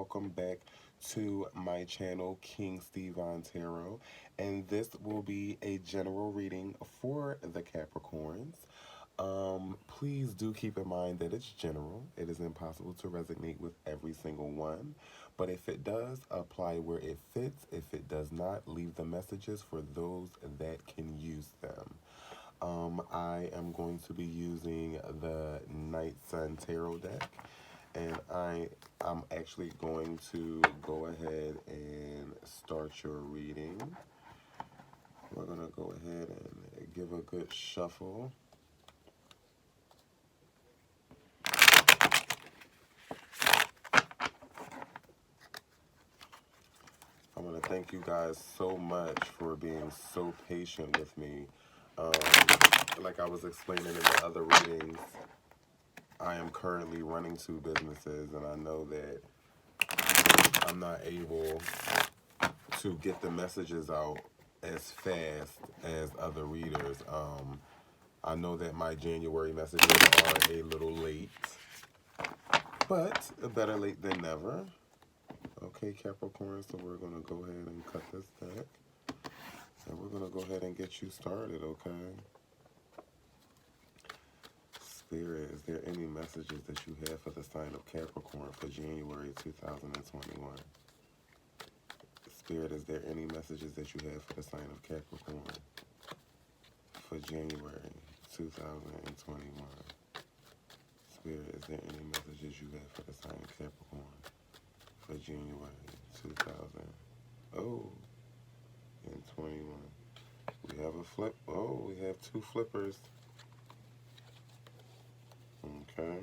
welcome back to my channel, King Stevon Tarot. And this will be a general reading for the Capricorns. Please do keep in mind that it's general. It is impossible to resonate with every single one. But if it does, apply where it fits. If it does not, leave the messages for those that can use them. I am going to be using the Night Sun Tarot deck, and I'm actually going to go ahead and start your reading. We're going to go ahead and give a good shuffle. I want to thank you guys so much for being so patient with me. Um, like I was explaining in the other readings, I am currently running two businesses, and I know that I'm not able to get the messages out as fast as other readers. I know that my January messages are a little late, but better late than never. Okay, Capricorn, so we're going to go ahead and cut this deck, and we're going to go ahead and get you started, okay? Spirit, is there any messages that you have for the sign of Capricorn for January 2021? Spirit, is there any messages that you have for the sign of Capricorn for January 2021? Spirit, is there any messages you have for the sign of Capricorn for January 2021? We have a flip. Oh, we have two flippers. Okay.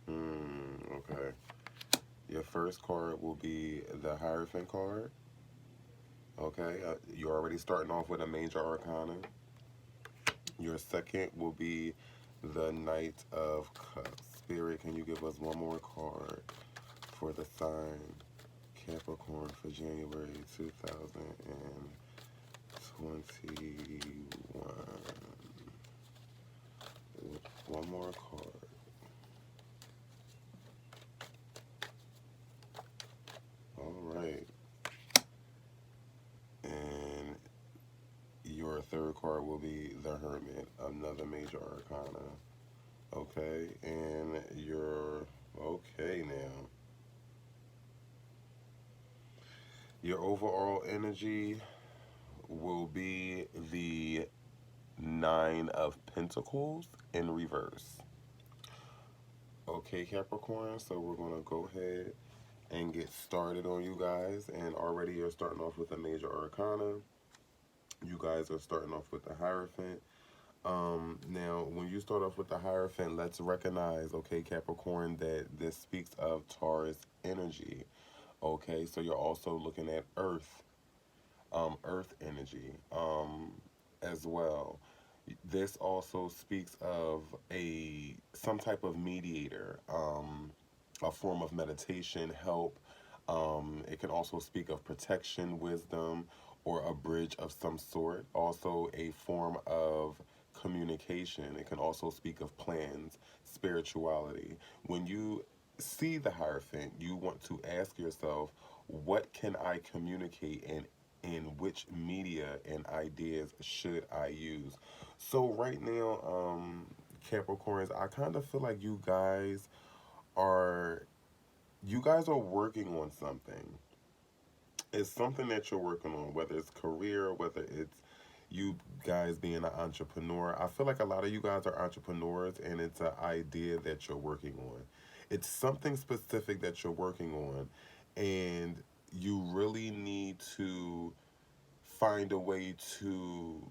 Okay. Your first card will be the Hierophant card. Okay. You're already starting off with a major arcana. Your second will be the Knight of Cups. Spirit, can you give us one more card for the sign Capricorn for January 2021? One more card. All right. And your third card will be the Hermit, another major arcana. Okay, and your okay now. Your overall energy will be the Nine of Pentacles in reverse. Okay, Capricorn, so we're going to go ahead and get started on you guys. And already you're starting off with a major arcana. You guys are starting off with the Hierophant. Now, when you start off with the Hierophant, let's recognize, okay, Capricorn, that this speaks of Taurus energy. Okay, so you're also looking at Earth energy, as well. This also speaks of some type of mediator, a form of meditation, help. It can also speak of protection, wisdom, or a bridge of some sort. Also a form of communication. It can also speak of plans, spirituality. When you see the Hierophant, you want to ask yourself, what can I communicate, and in which media and ideas should I use? So right now, Capricorns, I kind of feel like are you guys are working on something. It's something that you're working on, whether it's career, whether it's you guys being an entrepreneur. I feel like a lot of you guys are entrepreneurs, and it's an idea that you're working on. It's something specific that you're working on, and you really need to find a way to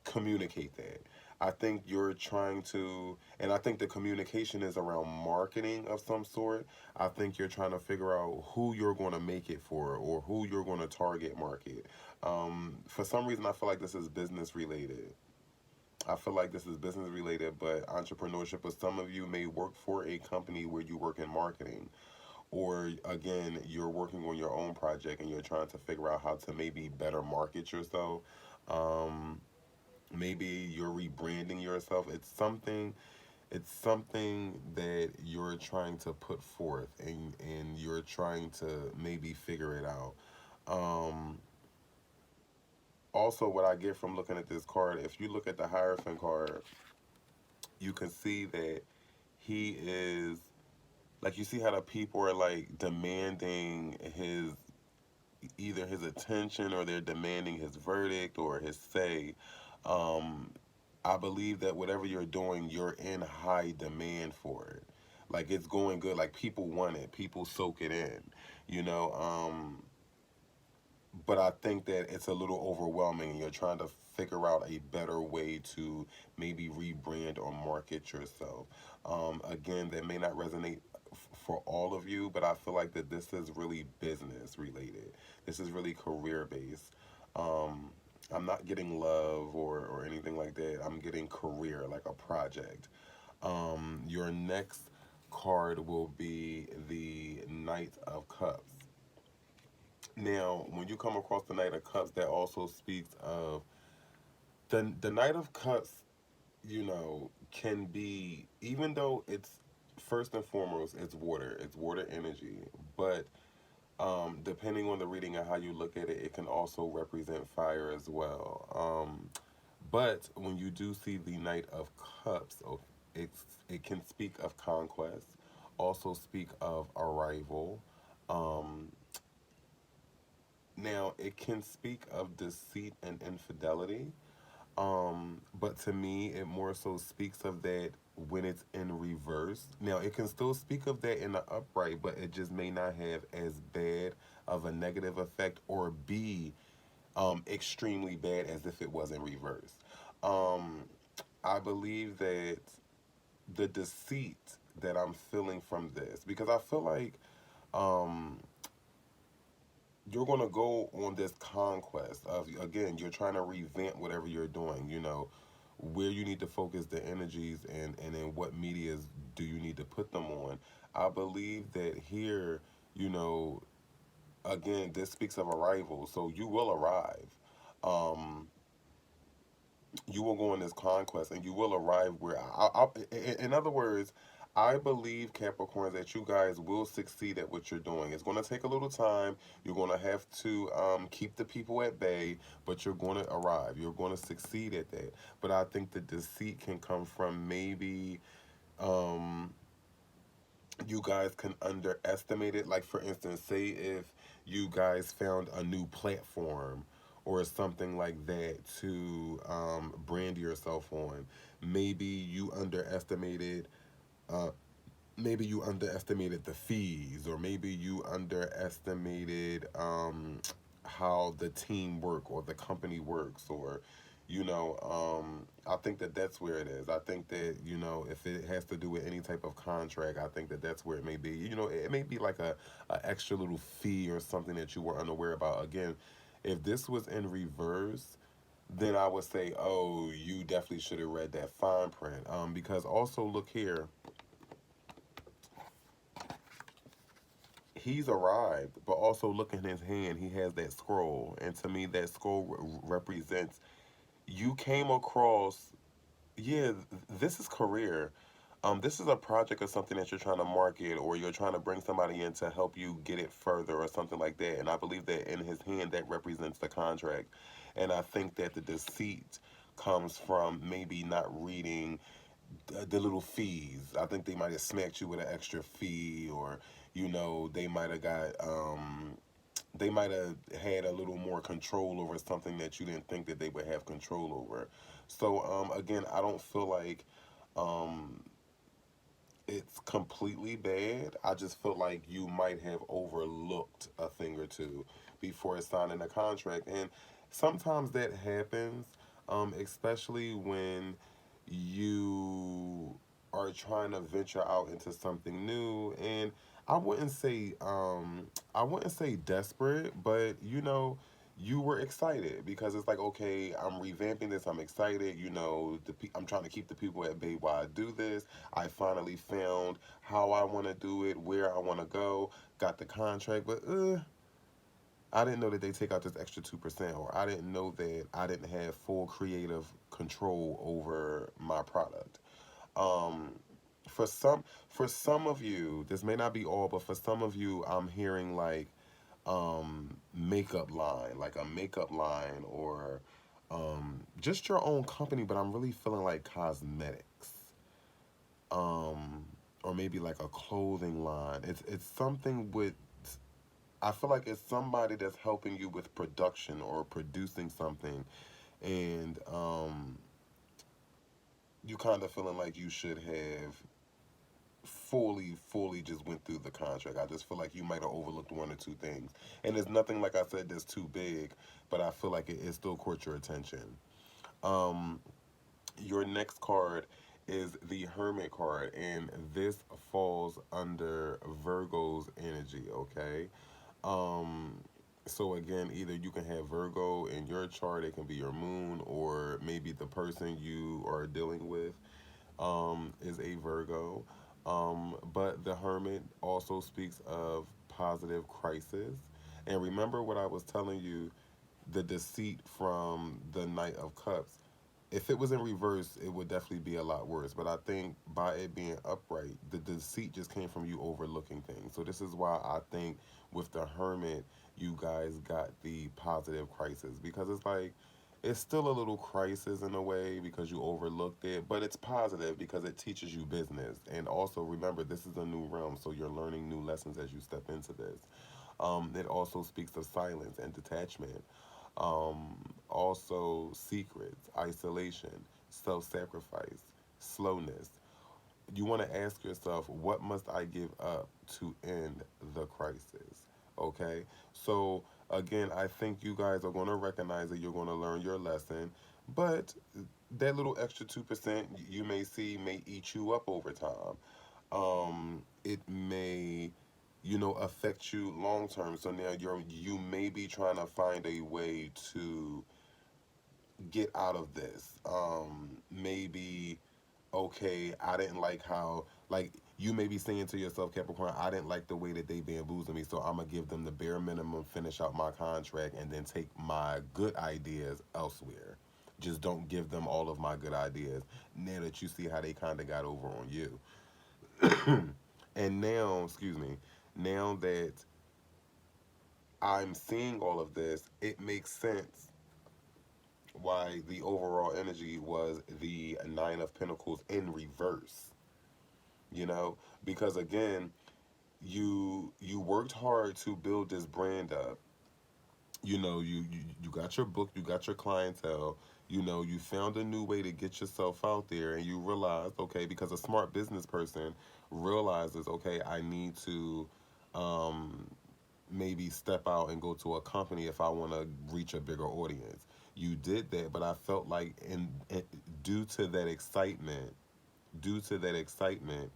communicate that. I think you're trying to, and I think the communication is around marketing of some sort. I think you're trying to figure out who you're going to make it for, or who you're going to target market. For some reason, I feel like this is business related. I feel like this is business related, but entrepreneurship, but some of you may work for a company where you work in marketing. Or again, you're working on your own project and you're trying to figure out how to maybe better market yourself. Um, Maybe you're rebranding yourself. It's something, It's something that you're trying to put forth, and you're trying to maybe figure it out. Um, Also, what I get from looking at this card, if you look at the Hierophant card, you can see that he is like, you see how the people are like demanding his, either his attention, or they're demanding his verdict or his say. Um, I believe that whatever you're doing, you're in high demand for it. Like, it's going good. Like, people want it. People soak it in. You know. But I think that it's a little overwhelming, and you're trying to figure out a better way to maybe rebrand or market yourself. Again, that may not resonate for all of you, but I feel like that this is really business related. This is really career based. Um, I'm not getting love or anything like that. I'm getting career, like a project. Your next card will be the Knight of Cups. Now, when you come across the Knight of Cups, that also speaks of the Knight of Cups. Can be, even though it's first and foremost, it's water energy, but depending on the reading and how you look at it, it can also represent fire as well. But when you do see the Knight of Cups, it can speak of conquest, also speak of arrival. Um, Now, it can speak of deceit and infidelity, but to me, it more so speaks of that when it's in reverse. Now, it can still speak of that in the upright, but it just may not have as bad of a negative effect, or be extremely bad as if it was in reverse. Um, I believe that the deceit that I'm feeling from this, because I feel like um, you're going to go on this conquest of, again, you're trying to revamp whatever you're doing, where you need to focus the energies, and in what medias do you need to put them on. I believe that here, you know again, this speaks of arrival, so you will arrive. um you will go on this conquest, and you will arrive where in other words, I believe, Capricorns, that you guys will succeed at what you're doing. It's going to take a little time. You're going to have to keep the people at bay, but you're going to arrive. You're going to succeed at that. But I think the deceit can come from, maybe um, you guys can underestimate it. Like, for instance, say if you guys found a new platform or something like that to brand yourself on, maybe you underestimated uh, maybe you underestimated the fees, or maybe you underestimated how the team work or the company works, or I think that that's where it is. I think that, if it has to do with any type of contract, I think that that's where it may be. It may be like a extra little fee or something that you were unaware about. Again, if this was in reverse, then I would say, oh, you definitely should have read that fine print. Because also, look here, he's arrived, but also look in his hand, he has that scroll, and to me, that scroll represents, you came across, yeah, this is career. This is a project or something that you're trying to market, or you're trying to bring somebody in to help you get it further, or something like that. And I believe that in his hand, that represents the contract. And I think that the deceit comes from maybe not reading the little fees. I think they might have smacked you with an extra fee, or they might have they might have had a little more control over something that you didn't think that they would have control over. So again, I don't feel like um, it's completely bad. I just feel like you might have overlooked a thing or two before signing a contract. And sometimes that happens, especially when you are trying to venture out into something new. And I wouldn't say I wouldn't say desperate, but you were excited, because it's like, okay, I'm revamping this. I'm excited. I'm trying to keep the people at bay while I do this. I finally found how I want to do it, where I want to go, got the contract, but I didn't know that they take out this extra 2%, or I didn't know that I didn't have full creative control over my product. Um, for some of you, this may not be all, but for some of you, I'm hearing like makeup line, like a makeup line, or just your own company. But I'm really feeling like cosmetics, um, or maybe like a clothing line. It's something with. I feel like it's somebody that's helping you with production or producing something, and you kind of feeling like you should have fully just went through the contract. I just feel like you might have overlooked one or two things. And there's nothing, like I said, that's too big, but I feel like it still caught your attention. Um, your next card is the Hermit card, and this falls under Virgo's energy, okay? Um, so again, either you can have Virgo in your chart, it can be your moon, or maybe the person you are dealing with is a Virgo. But the Hermit also speaks of positive crisis. And remember what I was telling you, the deceit from the Knight of Cups. If it was in reverse, it would definitely be a lot worse. But I think by it being upright, the deceit just came from you overlooking things. So this is why I think with the Hermit, you guys got the positive crisis, because it's like it's still a little crisis in a way because you overlooked it, but it's positive because it teaches you business. And also remember, this is a new realm, so you're learning new lessons as you step into this. It also speaks of silence and detachment. Also, secrets, isolation, self sacrifice, slowness. You want to ask yourself, what must I give up to end the crisis? Okay? So, again, I think you guys are going to recognize that you're going to learn your lesson, but that little extra 2% you may see may eat you up over time. It may, affect you long term. So now you may be trying to find a way to get out of this. Maybe, okay, I didn't like how, like, you may be saying to yourself, Capricorn, I didn't like the way that they bamboozled me, so I'm gonna give them the bare minimum, finish out my contract, and then take my good ideas elsewhere. Just don't give them all of my good ideas. Now that you see how they kind of got over on you. And now, excuse me, now that I'm seeing all of this, it makes sense why the overall energy was the Nine of Pentacles in reverse. Because again, you worked hard to build this brand up. You got your book, you got your clientele. You found a new way to get yourself out there, and you realized, okay, because a smart business person realizes, okay, I need to um, maybe step out and go to a company if I want to reach a bigger audience. You did that, but I felt like due to that excitement, due to that excitement,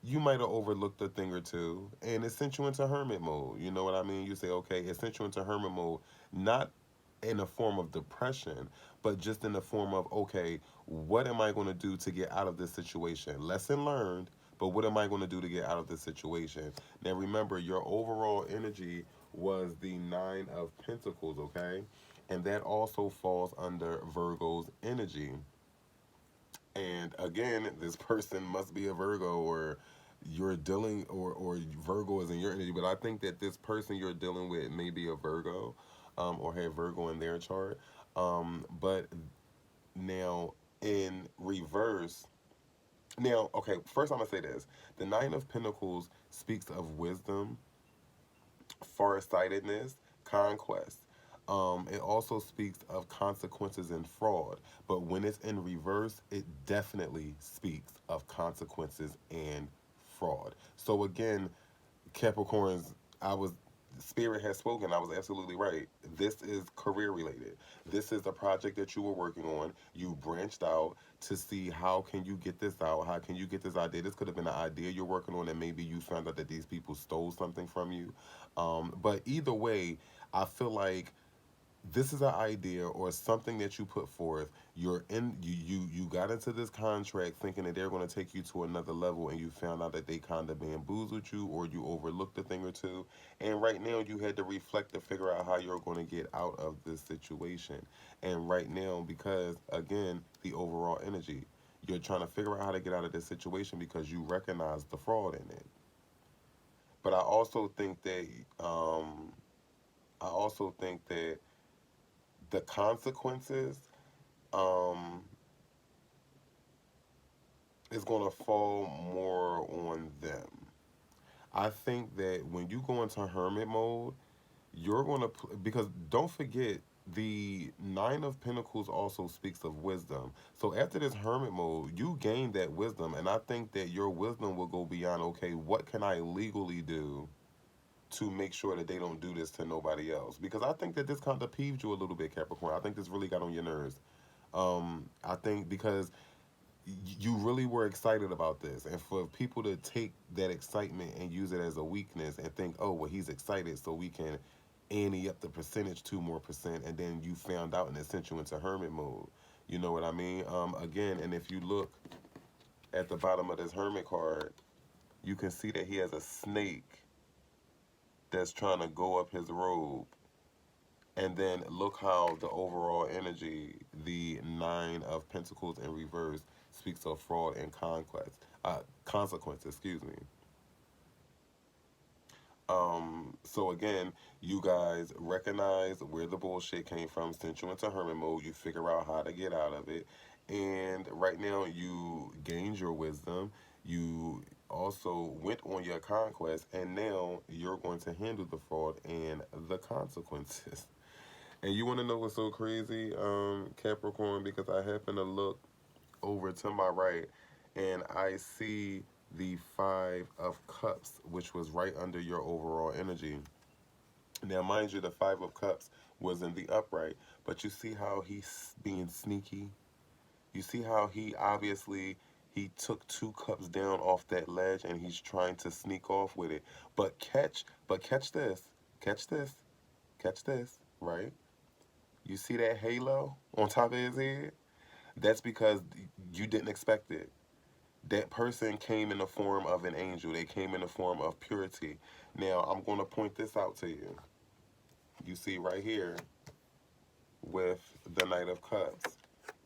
you might have overlooked a thing or two, and it sent you into hermit mode. You know what I mean? You say, okay, it sent you into hermit mode, not in a form of depression, but just in the form of, okay, what am I going to do to get out of this situation? Lesson learned, but what am I going to do to get out of this situation? Now, remember, your overall energy was the Nine of Pentacles, okay? And that also falls under Virgo's energy. And again, this person must be a Virgo, or you're dealing, or Virgo is in your energy. But I think that this person you're dealing with may be a Virgo, or have Virgo in their chart. But now in reverse, now, okay, first I'm going to say this. The Nine of Pentacles speaks of wisdom, farsightedness, conquest. It also speaks of consequences and fraud, but when it's in reverse, it definitely speaks of consequences and fraud. So again, Capricorns, I was Spirit has spoken. I was absolutely right. This is career related. This is a project that you were working on. You branched out to see how can you get this out? How can you get this idea? This could have been an idea you're working on, and maybe you found out that these people stole something from you. But either way, I feel like this is an idea or something that you put forth. You got into this contract thinking that they're going to take you to another level, and you found out that they kind of bamboozled you, or you overlooked a thing or two, and right now you had to reflect to figure out how you're going to get out of this situation. And right now, because again, the overall energy, You're trying to figure out how to get out of this situation because you recognize the fraud in it. But I also think that the consequences um, is going to fall more on them. I think that when you go into hermit mode, you're going to, because don't forget, the Nine of Pentacles also speaks of wisdom. So after this hermit mode, you gain that wisdom. And I think that your wisdom will go beyond, okay, what can I legally do to make sure that they don't do this to nobody else? Because I think that this kind of peeved you a little bit, Capricorn. I think this really got on your nerves. I think because you really were excited about this, and for people to take that excitement and use it as a weakness and think, oh well, he's excited so we can ante up the percentage 2 more percent, and then you found out and it sent you into hermit mode. You know what I mean? Again, and if you look at the bottom of this hermit card, you can see that he has a snake that's trying to go up his robe. And then look how the overall energy, the Nine of Pentacles in reverse, speaks of fraud and conquest, consequence, excuse me. So again, you guys recognize where the bullshit came from, sent you into hermit mode, you figure out how to get out of it. And right now you gained your wisdom. You also went on your conquest, and now you're going to handle the fraud and the consequences. And you want to know what's so crazy, Capricorn? Because I happen to look over to my right, and I see the Five of Cups, which was right under your overall energy. Now, mind you, the Five of Cups was in the upright, but you see how he's being sneaky? You see how he obviously he took 2 cups down off that ledge and he's trying to sneak off with it. But catch this. Catch this. Catch this, right? You see that halo on top of his head? That's because you didn't expect it. That person came in the form of an angel. They came in the form of purity. Now, I'm going to point this out to you. You see right here with the Knight of Cups.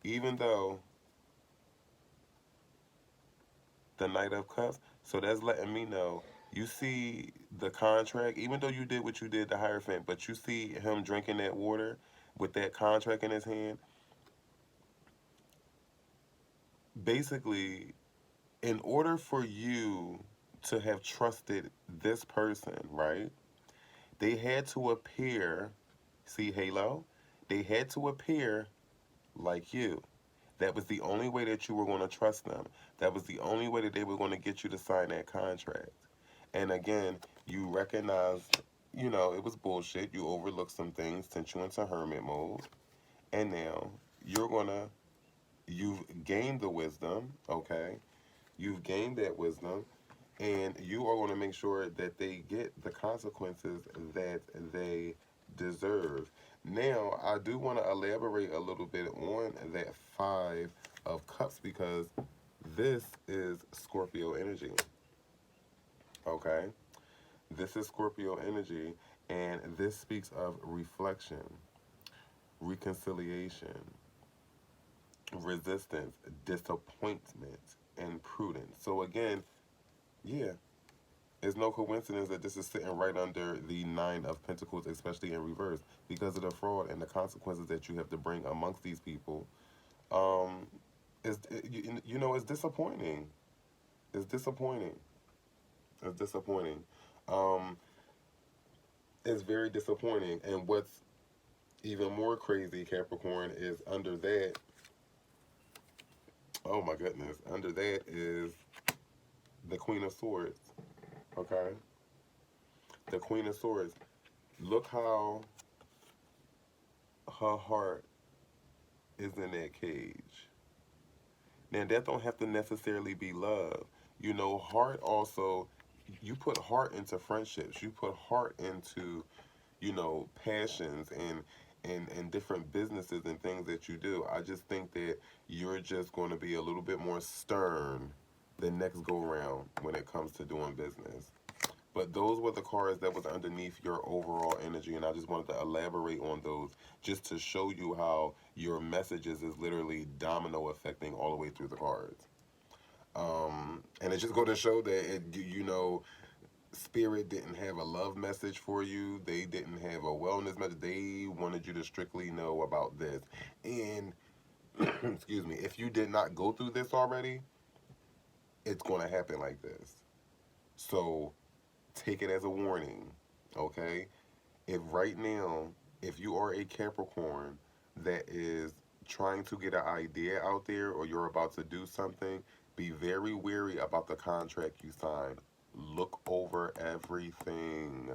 Even though the Knight of Cups, so that's letting me know you see the contract, even though you did what you did, the Hierophant, but you see him drinking that water with that contract in his hand. Basically, in order for you to have trusted this person, right? They had to appear, see Halo? They had to appear like you. That was the only way that you were going to trust them. That was the only way that they were going to get you to sign that contract. And again, you recognized, it was bullshit. You overlooked some things, sent you into hermit mode. And now you've gained the wisdom, okay? You've gained that wisdom, and you are going to make sure that they get the consequences that they deserve. Now, I do want to elaborate a little bit on that Five of Cups because this is Scorpio energy, okay? This is Scorpio energy, and this speaks of reflection, reconciliation, resistance, disappointment, and prudence. So again, yeah, it's no coincidence that this is sitting right under the Nine of Pentacles, especially in reverse, because of the fraud and the consequences that you have to bring amongst these people. Um, it's disappointing. It's disappointing. It's disappointing. Um, it's very disappointing. And what's even more crazy, Capricorn, is under that. Oh my goodness! Under that is the Queen of Swords. Okay, the Queen of Swords. Look how her heart is in that cage. Now that don't have to necessarily be love. Heart also, you put heart into friendships. You put heart into, passions and different businesses and things that you do. I just think that you're just going to be a little bit more stern the next go round when it comes to doing business. But those were the cards that was underneath your overall energy, and I just wanted to elaborate on those just to show you how your messages is literally domino affecting all the way through the cards. And it just go to show that Spirit didn't have a love message for you. They didn't have a wellness message. They wanted you to strictly know about this. And excuse me, if you did not go through this already, it's going to happen like this. So take it as a warning, okay? If right now, if you are a Capricorn that is trying to get an idea out there or you're about to do something, be very wary about the contract you sign. Look over everything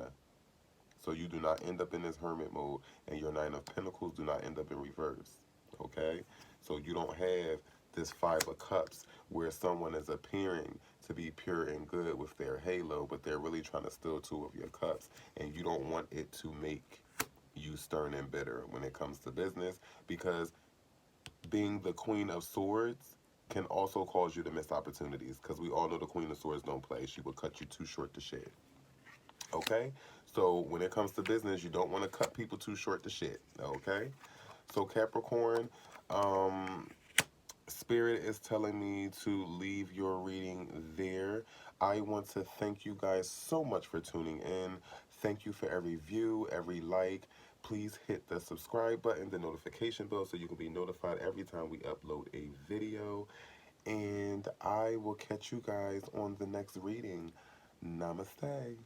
so you do not end up in this hermit mode and your Nine of Pentacles do not end up in reverse, okay? So you don't have this Five of Cups where someone is appearing to be pure and good with their halo, but they're really trying to steal two of your cups, and you don't want it to make you stern and bitter when it comes to business, because being the Queen of Swords can also cause you to miss opportunities, because we all know the Queen of Swords don't play. She will cut you too short to shed. Okay? So when it comes to business, you don't want to cut people too short to shit. Okay? So Capricorn, um, Spirit is telling me to leave your reading there. I want to thank you guys so much for tuning in. Thank you for every view, every like. Please hit the subscribe button, the notification bell, so you can be notified every time we upload a video. And I will catch you guys on the next reading. Namaste.